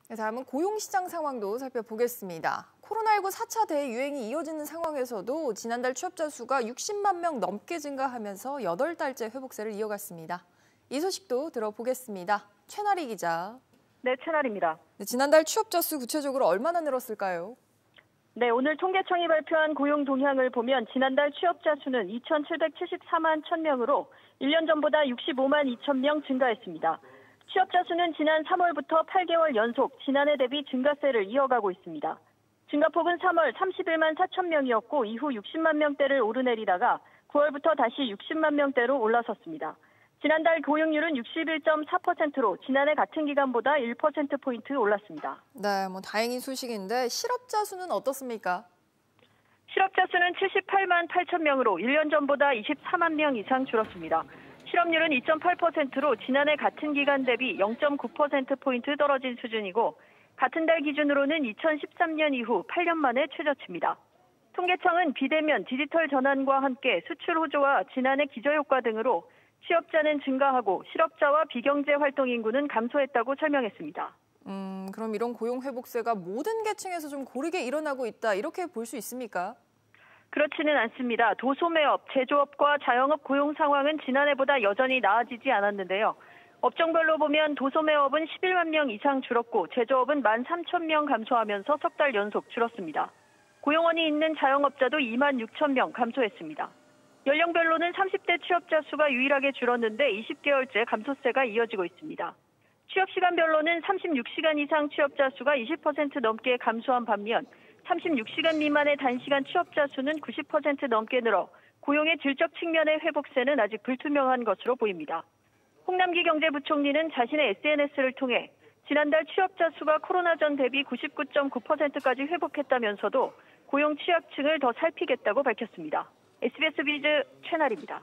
네, 다음은 고용시장 상황도 살펴보겠습니다. 코로나19 4차 대유행이 이어지는 상황에서도 지난달 취업자 수가 60만 명 넘게 증가하면서 8달째 회복세를 이어갔습니다. 이 소식도 들어보겠습니다. 최나리 기자. 네, 최나리입니다. 네, 지난달 취업자 수 구체적으로 얼마나 늘었을까요? 네, 오늘 통계청이 발표한 고용 동향을 보면 지난달 취업자 수는 2,774만 1,000명으로 1년 전보다 65만 2천 명 증가했습니다. 취업자 수는 지난 3월부터 8개월 연속 지난해 대비 증가세를 이어가고 있습니다. 증가폭은 3월 31만 4천 명이었고 이후 60만 명대를 오르내리다가 9월부터 다시 60만 명대로 올라섰습니다. 지난달 고용률은 61.4%로 지난해 같은 기간보다 1%포인트 올랐습니다. 네, 다행인 소식인데 실업자 수는 어떻습니까? 실업자 수는 78만 8천 명으로 1년 전보다 24만 명 이상 줄었습니다. 실업률은 2.8%로 지난해 같은 기간 대비 0.9%포인트 떨어진 수준이고 같은 달 기준으로는 2013년 이후 8년 만에 최저치입니다. 통계청은 비대면 디지털 전환과 함께 수출 호조와 지난해 기저효과 등으로 취업자는 증가하고 실업자와 비경제 활동 인구는 감소했다고 설명했습니다. 그럼 이런 고용 회복세가 모든 계층에서 좀 고르게 일어나고 있다, 이렇게 볼 수 있습니까? 그렇지는 않습니다. 도소매업, 제조업과 자영업 고용 상황은 지난해보다 여전히 나아지지 않았는데요. 업종별로 보면 도소매업은 11만 명 이상 줄었고 제조업은 13,000명 감소하면서 석 달 연속 줄었습니다. 고용원이 있는 자영업자도 2만 6천 명 감소했습니다. 연령별로는 30대 취업자 수가 유일하게 줄었는데 20개월째 감소세가 이어지고 있습니다. 취업시간별로는 36시간 이상 취업자 수가 20% 넘게 감소한 반면 36시간 미만의 단시간 취업자 수는 90% 넘게 늘어 고용의 질적 측면의 회복세는 아직 불투명한 것으로 보입니다. 홍남기 경제부총리는 자신의 SNS를 통해 지난달 취업자 수가 코로나 전 대비 99.9%까지 회복했다면서도 고용 취약층을 더 살피겠다고 밝혔습니다. SBS 비즈 최나리입니다.